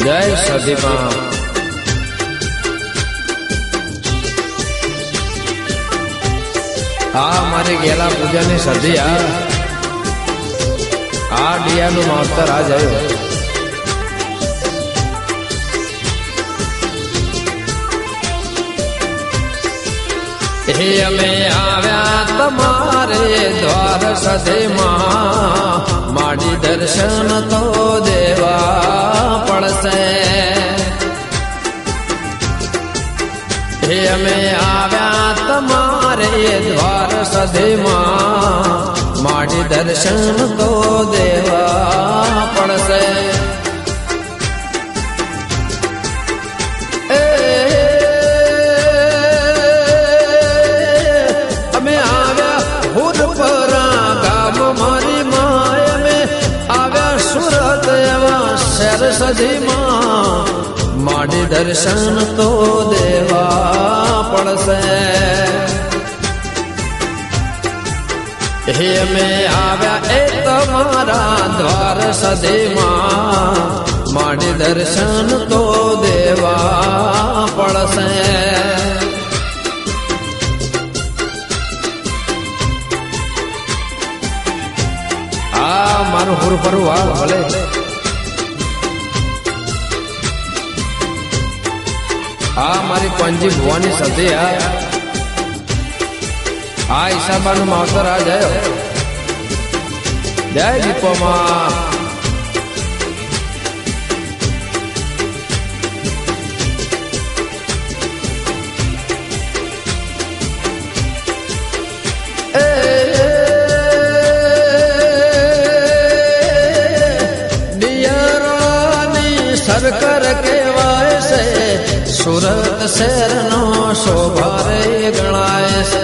જય સદીમાં આ મારી ગેલા પૂજાની સદી આ ડિયાનું માવતર આ જયો હે અમે આવ્યા તમારે દ્વાર સદીમાં માડી દર્શન તો દેવા પડશે હે અમે આવ્યા તમારે દ્વાર સદીમાં માડી દર્શન તો દેવા પડશે અમે આવ્યા હુરપરા ગામ મારી માય અમે આવ્યા સુરત એવા શહેર સદીમાં માડી દર્શન તો દેવા પડશે હે અમે આવ્યા એ તમારા દ્વાર સદીમાં માડી દર્શન તો દેવા પડશે આ મારું હુર ફરું આ ભલે આ મારી પંજી ભુવાની સદી આ ઈશાબાનું માવતર આ જયો જય દીપોમાં સરકાર કહેવાય છે સુરત શહેરનો શોભારે ગણાય છે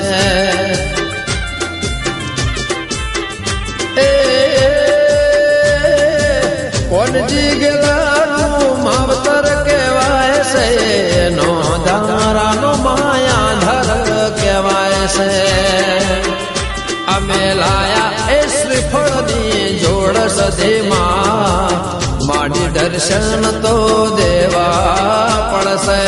કોનજી ગેલાનું માવતર કહેવાય છે નો ધારાનો માયાધર કહેવાય છે અમે લાયા એ શ્રીફળની જોડ સદીમાં માડી દર્શન તો દેવા પડશે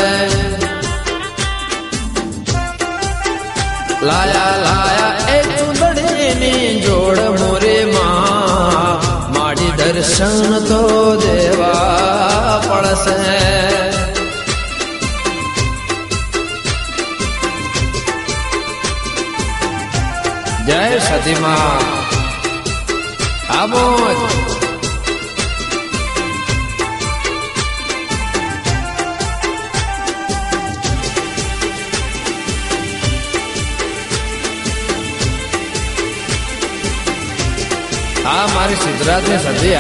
લાયા લાયા એ ચૂંદડીની જોડ મોરેમાં માડી દર્શન તો દેવા પડશે જય સદીમાં આમોદ આ મારી સિદ્ધરાજની સદી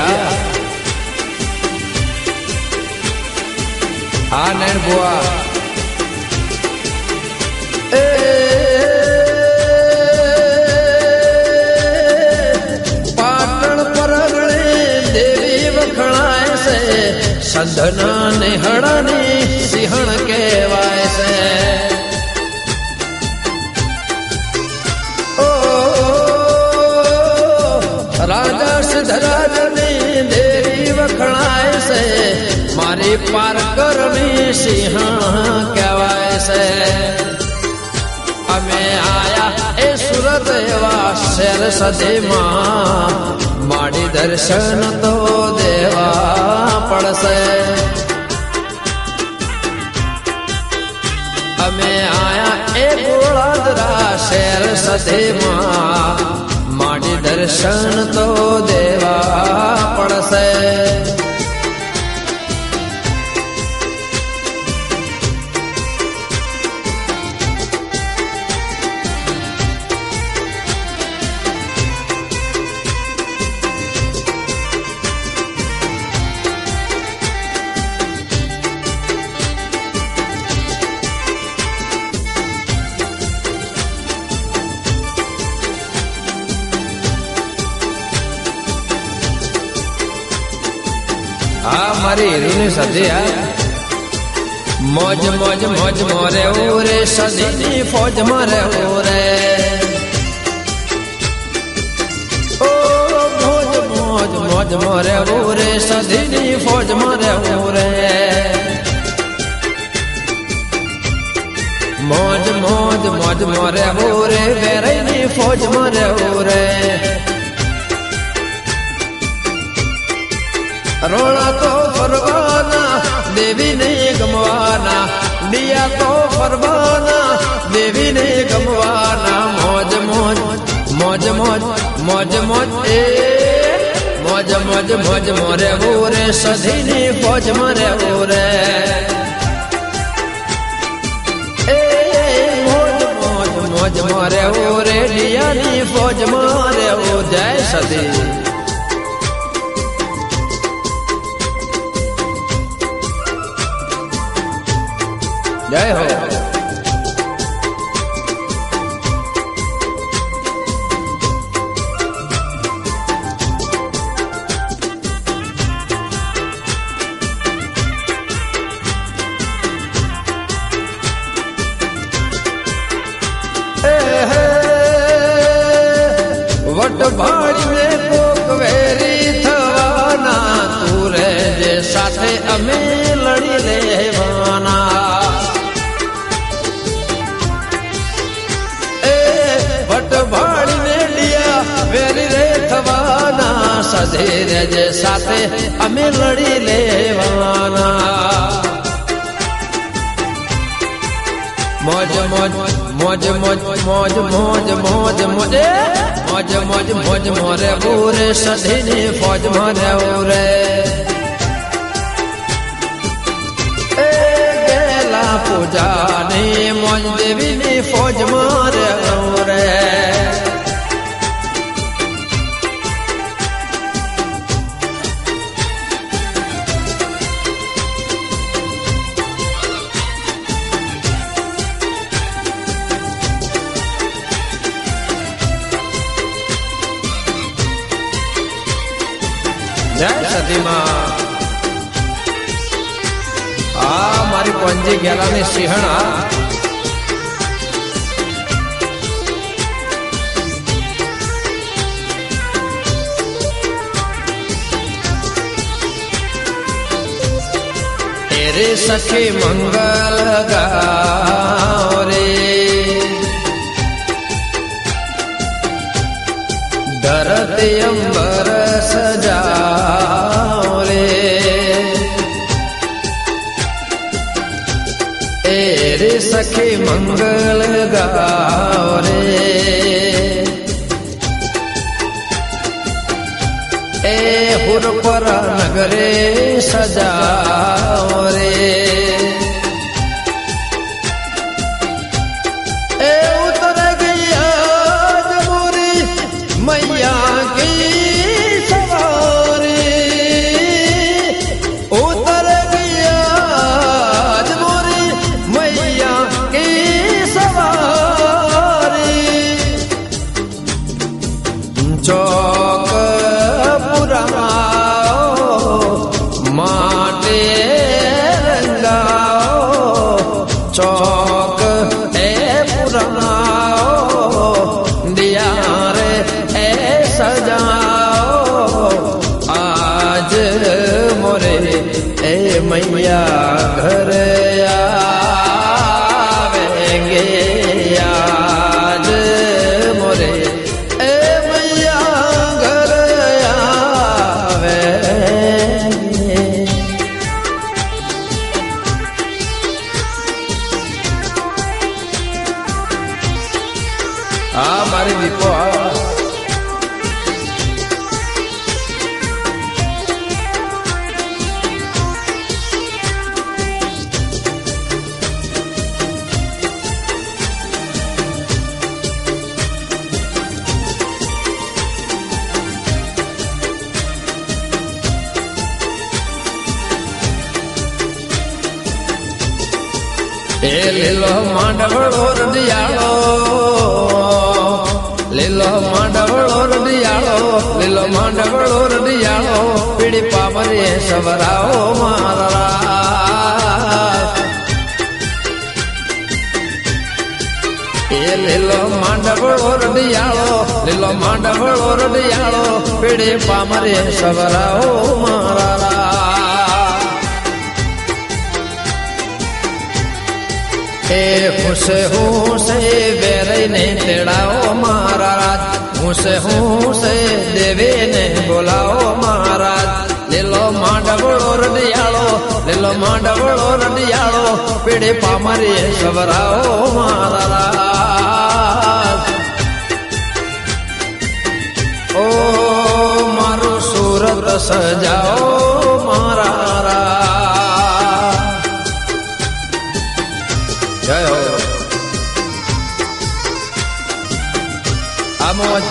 આ નૈન બુઆ પાટણ પરગણે દેવી વખણાય છે સંધના નેહળાની સિંહણ કહેવાય છે રાજા સિદ્ધરાજની દેવી વખણાય છે મારી પારકરની સિંહ કહેવાય છે અમે આયા એ સુરત એવા શહેર સદીમાં માડી દર્શન તો દેવા પડશે અમે આયા એ ગોળાદરા શહેર સદીમાં માડી દર્શન તો દેવા પડશે આ મારી હીરુની સદી મોજ મોજ મોજ મોરે રે સદીની ફોજ મારે રે ઓ મોજ મોજ મોજ મોજ મોરે રે સધીની ફોજ મોરે રે મોજ મોજ મોજ મોરે રે વેરાઈની ફોજ મોરે રે રોણા તો ફરવાના દેવીને ગમવાના દિયા તો ફરવાના દેવીને ગમવાના મોજ મોજ મોજ મોજ મોજ મોજ એ મોજ મોજ મોજ મોરે રે સધીની ફોજ મોરે રે મોજ મોરે રે ડિયાની ફોજ મોરે જય સધી જય હો વટ ભાળીને કોક વેરી થવાના તું રેજે સાથે અમે લડી લેવાના વટ ભાળીને ડિયા વેરી રે થવાના સધે રેજે સાથે અમે લડી લેવાના મોજ મોજ મોજ મોજ મોજ મોજ મોજ મોજે મોજ મોજ મોજ મોરે રે સધીની ફોજ મોરે રે ગેલા પૂજાની મોજ દેવીની ફોજ મોરે રે જય સતીમાં આ મારી પંજી ગેલાની સિંહણા તેરે સખી મંગલ ગાઓ રે ધરતી અંબર સજાઓ રે રે સખી મંગલ ગાઓ રે એ હુર પર નગરે સજાઓ રે એ ઉતર ગયા જમોરી મૈયા કી સવારી ઉતર ગયા જમોરી મૈયા કી સવારી ચોક માટે રંગાઓ ચોક એ પુરાઓ દિયા રે એ સજાઓ આજ મોરે એ મૈયા ઘરે આવેંગે આજ મોરે એ મૈયા ઘરે આવે આ મારી દીપો એ લીલો માંડવળો રડિયાળો લીલો માંડવળો રડિયાળો લીલો માંડવળો રડિયાળો પીડી પાવરે સવરાઓ મારા એ લીલો માંડ માંડવળો રડિયાળો લીલો માંડવળો રડિયાળો પીડે પામરે સવરાઓ મારા એ હુસે વેરઈને તેડાઓ મહારાજ હુસે દેવીને બોલાવો મહારાજ લીલો માંડવળો રડિયાળો લીલો માંડવળો રડિયાળો પીડે પામરે સવરાઓ મહારાજ ઓ મારું સુરત સજાઓ મારા જય હો આમોદ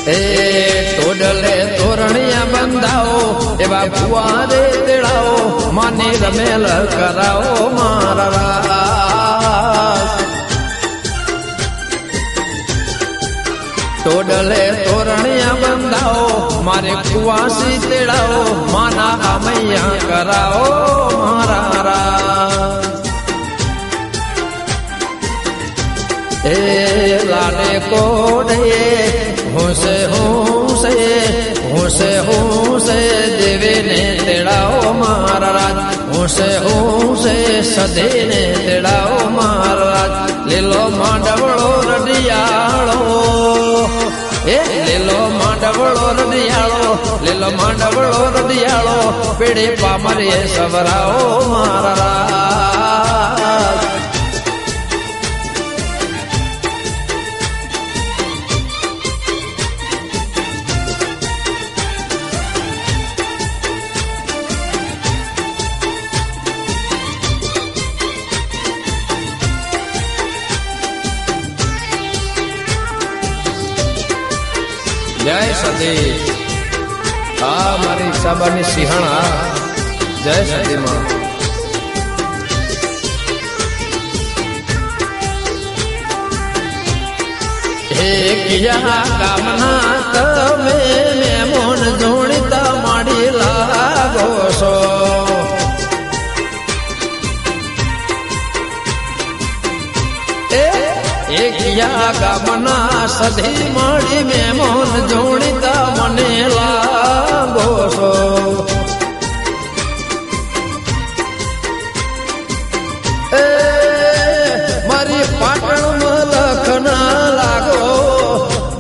એ ટોડલે તોરણિયા બંધાવો એવા ફુવારે તેડાવો માની રમેલ કરાવો મારા ટોડલે તોરણિયા બંધાવો મારે કુવાસી તેડાવો માના આમૈયા કરાવો મારા એ લાડે કોડે હુસે દેવીને તેડાવો મહારાજ હુસે સધીને તેડાવો મહારાજ લીલો માંડવળો રડિયાળો એ લીલો માંડવળો રડિયાળો લીલો માંડવળો રડિયાળો પીડે પામરે સવરાઓ મહારાજ જય સતી હા મારી સાબાની સિંહણા જય સતી માં હે કિયા કામના તમે મેમોન જોણતા માડી લાગો છો કિયા ગામના સધી માડી મેમોન જોણતા મને લાગો છો એ મારી પાટણ લખના લાગો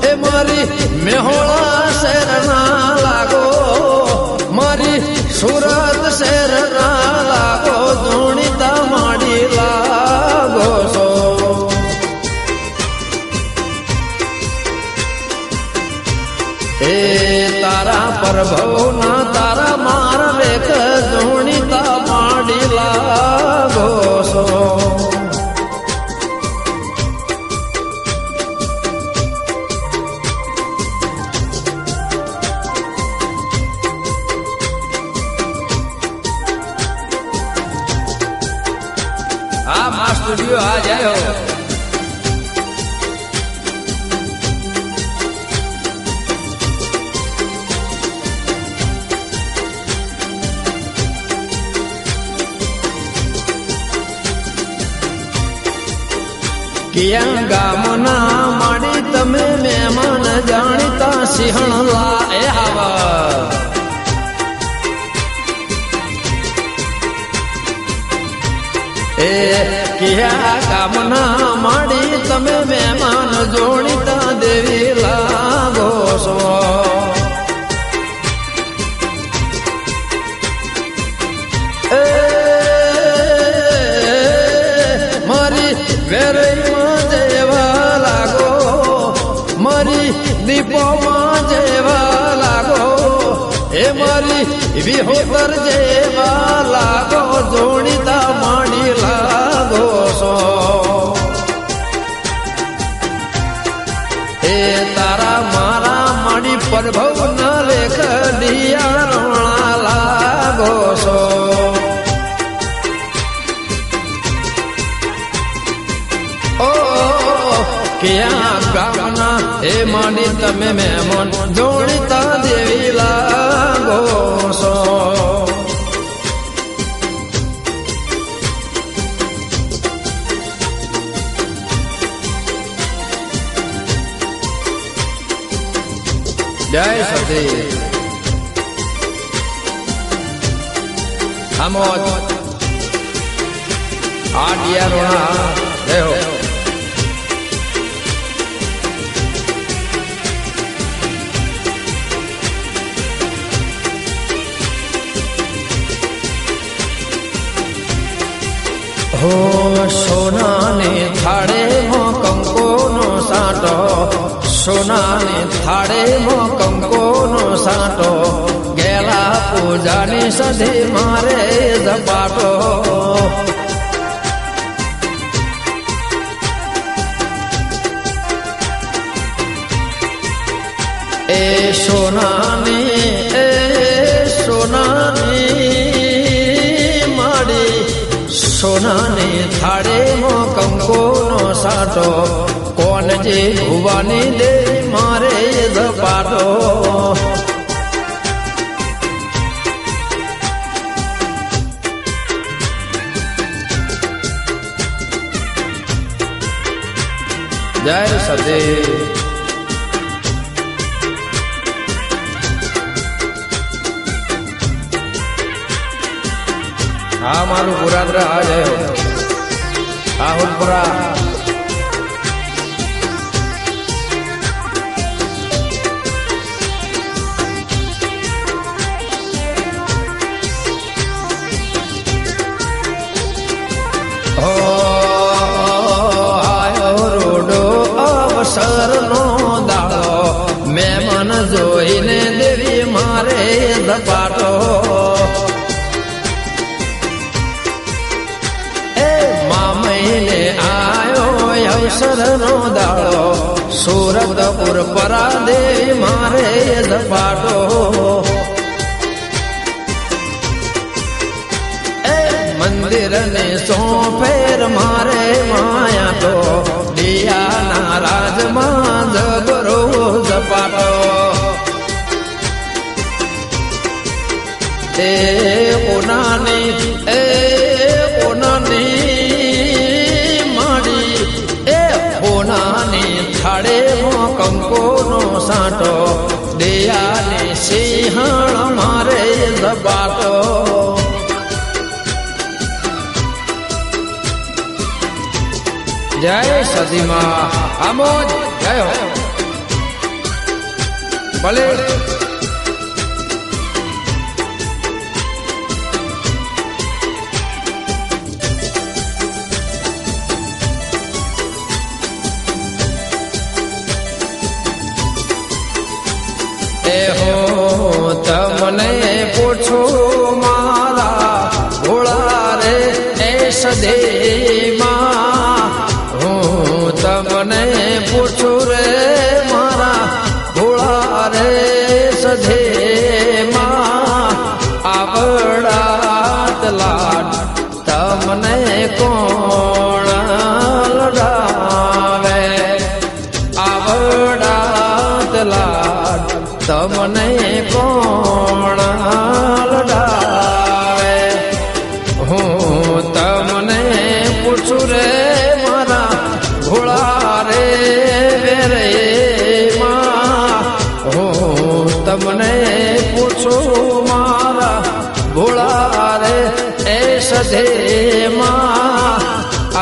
એ મારી મેહોળા શહેરના લાગો મારી સુરત શહેરના લાગો જોણતા માડી લાગો છો એ તારા પ્રભુના તારા માર રેખ જોણીતા માડી લાગો છો આ મા સ્ટુડિયો આ જાયો કિયા ગામના માડી તમે મહેમાન જાણીતા સિંહણલા એ આવા એ કિયા ગામના માડી તમે મહેમાન જોણીતા દેવી લાગો છો એ મારી વેરઈમાં જેવા લાગો મારી દીપોમાં જેવા લાગો એ મારી વિહોતર જેવા લાગો જોણીતા માડી લાગો છો એ તારા મારા માડી પ્રભુ ના લેખ દિયા લાગો છો ઓ તમે મહેમાન જોડીતા દેવી લાગો છો. જય સતી આમોદ આ ડિયારોના જય હો. હો સોનાને થાળે મો કંકોનો સાટો, સોનાને થાળે મો કંકોનો સાટો, ગેલા પૂજાની સધી મારે ઝપાટો. એ સોનાની માડી સોનાની થાળે મો કંકોનો સાટો, કોણ જે ભુવાની દેવી મારે ઝપાટો. જય સતી હા મારું પુરાદ્ર આ જય આહુલપુરા. અવસરનો દાડો મહેમાન જોઈને દેવી મારે ઝપાટો. અવસરનો દાડો સુરતપુર પરા દેવી મારે ઝપાટો. મંદિરને સોફેર મારે માયા તો, દિયાના રાજમાં જબરો ઝપાટો. એ ઓનાની થાળે મો કંકોનો સાટો, દયાની સિંહણ મારે ઝપાટો. જય સતીમાં આમોદ જય હો. ભલે તમને પૂછો મારા ભોળા રે એ સદેમાં, હું તમને પૂછું રે મારા ભોળા રે સદેમાં, આવડાત લાડ તમને કોણ લડાવે, આવડાત લાડ તમને કોણ લડાવે. હું તમને પૂછું રે મારા ભોળા રે વેરેમાં, હું તમને પૂછું મારા ભોળા રે એ સધેમાં,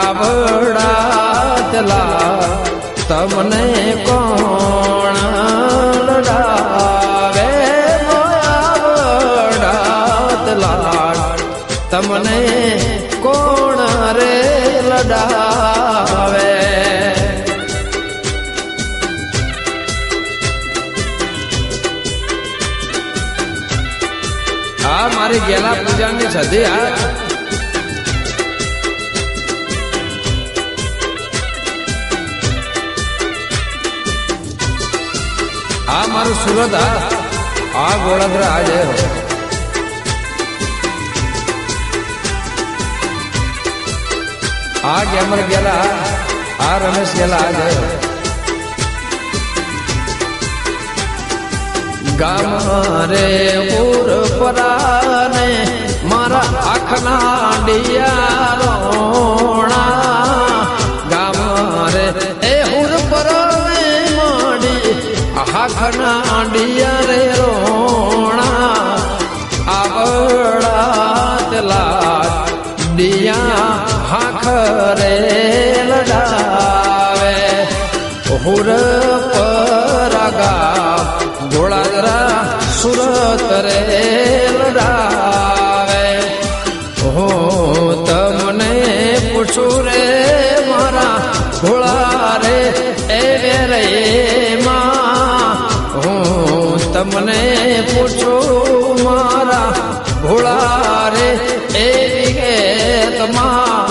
આવડાતલા તમને કોણ લડાવે, તમને કોણ રે લડાવે. આ મારી ગેલા પૂજાની સધી આ મારું સુરત આ ગોળાદરા આજે આ ગેમર ગેલા આ રમેશ ગેલા આજે ગામ રે ઉર પરાને મારા આખના ડિયારોણા ગામ રે એ ઉર પરાને માડી આખના ડિયા રે રોણા આવડા તલા ડિયા હાખ રે લડાવે હુર પરાગા ગોળાદરા સુરત રે લડાવે હું તમને પૂછું રે મારા ઘોળા રે એ રે માં હું તમને પૂછું મારા ઘોળા રે એ વિગેતમાં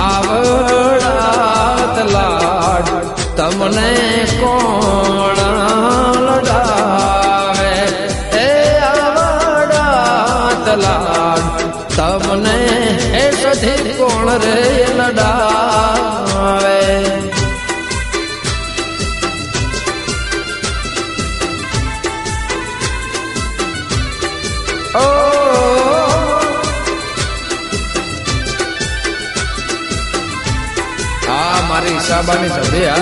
આવડાત લાડ તમને કોણ લડાવે એ આવડાત લાડ તમને એ સધી કોણ રે લડાવે મારી ઈશાબાની સભી આ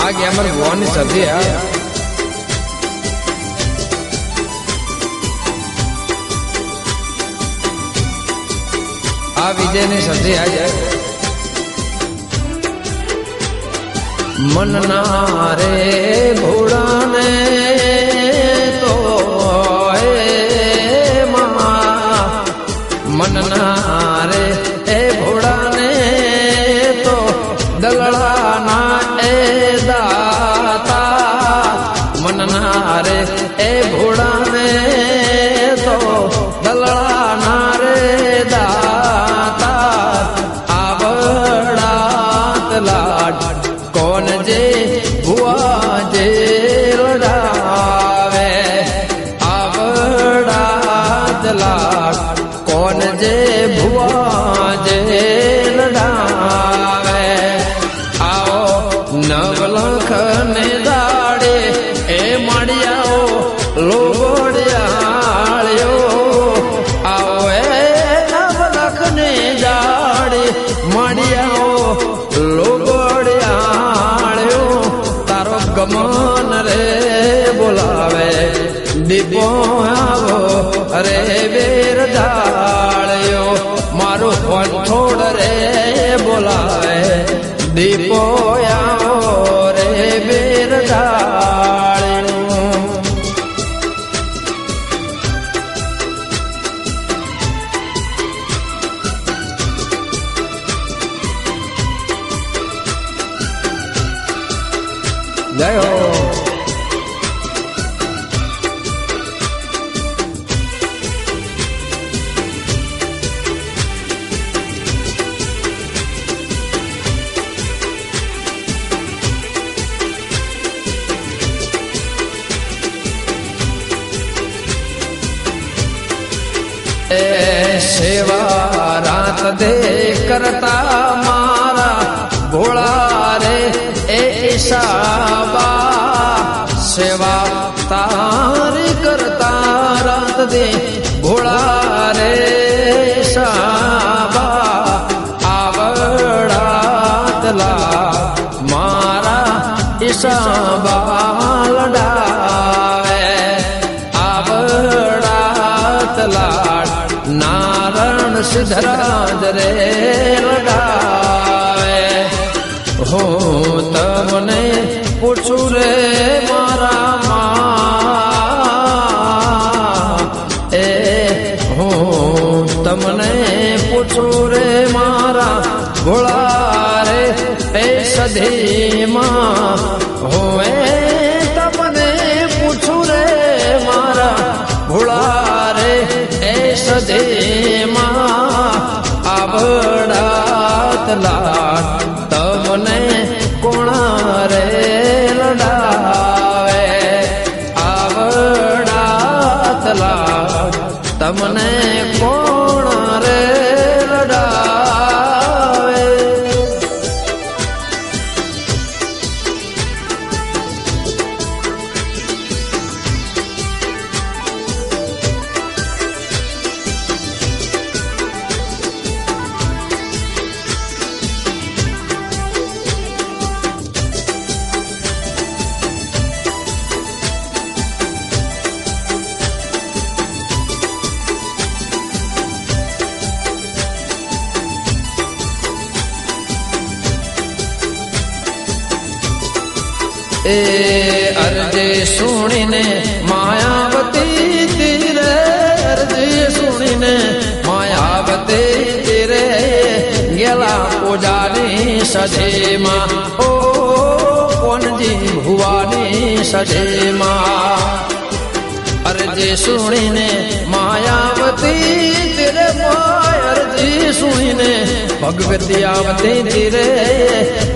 ગયા અમારી ભુવાની સભી આ વિજયની સભી આ જાય મનના રે ઘોડાને તો મનના રે એ ઘોડાને તો દલડાના એ દાતા મનના રે એ ઘોડાને તો દલડાના રે દાતા આવડાત લાડ કોણ જે ભુવા જે લડાવે આવડાત લાડ કોણ જે ભુવા જે લડાવે આવો નવલખ ને દાડે એ મળ્યાઓ લોગોડિયાળ્યો આવો એ નવલખ ને દાડે મળ્યાઓ લોગોડિયાળ્યો તારો ગમન રે બોલાવે દીપો આવો અરે બેર ધાળ્યો મારો વંઠોડ રે બોલાવે દીપો આવો રે બેર ધાળ્યો જય હો સેવા રાત દે કરતા મારા ભોળા રે એ ઈશાબા સેવા તારી કરતા રાત દે ભોળા રે ઈશાબા આવડાત લા મારા ઈશાબા લડાવે આવડાત લાડ નારણ સિદ્ધરાજ રે લડાવે હું તમને પૂછું રે મારા માં એ હું તમને પૂછું રે મારા ભોળા રે એ સધીમાં હું એ તમને પૂછું રે મારા ભોળા રે એ સધીમાં આવડાત લાડ તમને કોણા રે લડાવે આવડાત લાડ તમને કોણ રે લડાવે એ અરજે સુણીને માયાવતી તીરે અરજે સુણીને માયાવતી તીરે ગેલા પૂજાની સજેમાં ઓ કોનજી ભુવાની સજેમાં અરજી સુણીને માયાવતી તીરે અરજી સુણીને ભગવતી આવતી તીરે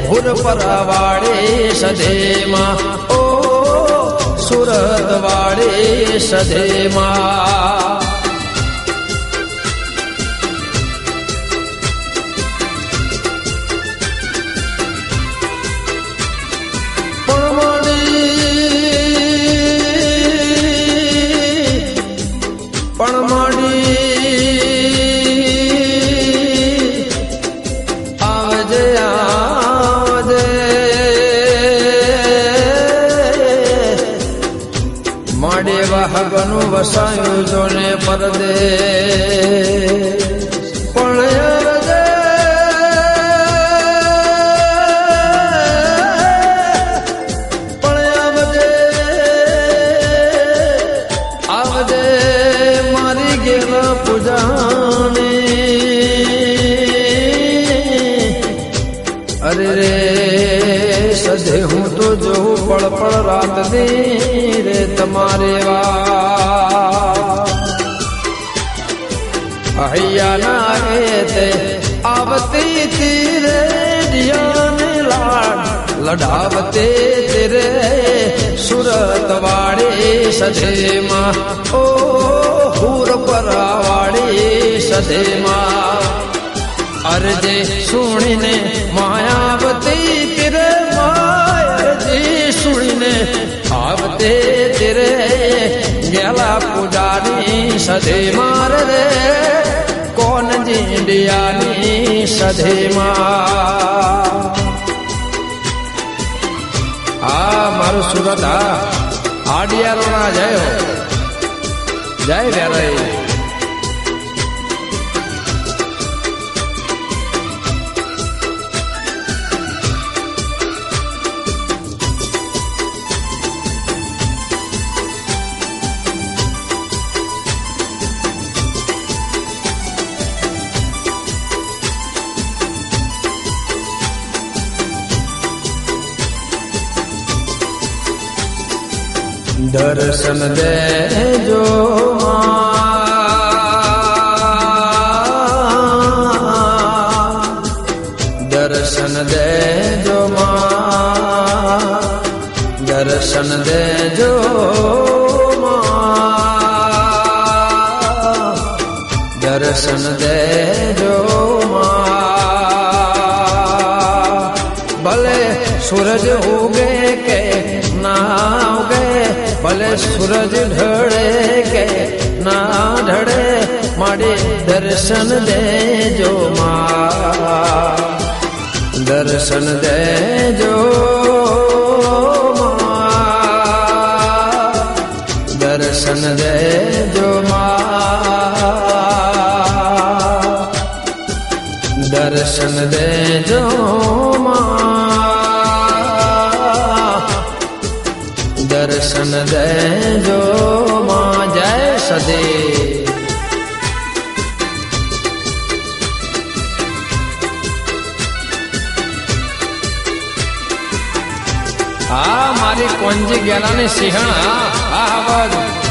ભૂર પરવાળી સધેમાં ઓ સુરત વાળી સધેમાં વાહગનું વસાયું જોને પરદે પણ આવજે મારી ગેલા પૂજાની અરે રે સજે હું તો જોઉં પળ પળ રાત ની રે તમારે હૈયા તે આવતી તીરે દિયાને લાડ લડાવતી તીરે સુરત વાળી સધેમાં ઓ પૂર પરાવાળી સધેમાં અરજે સુણીને માયાવતી તીરે માયજી સુણીને આવતે તીરે ગેલા પૂજાની સધે માર રે કોન જીંડિયાની સધેમાં આ મારું સુરત આડિયારો ના જય જય વેરાઈ દર્શન દેજો દર્શન દેજો દર્શન દેજો દર્શન દેજો ભલે સૂરજ ઉગે કે ના ઉગે ભલે સૂરજ ઢળે કે ના ઢળે મારે દર્શન દેજો માં દર્શન દેજો માં દર્શન દેજો માં દર્શન દેજો માં દર્શન દેજો માં જય સદે આ મારી કોંજી ગેલાની સિંહણ આ આવાજ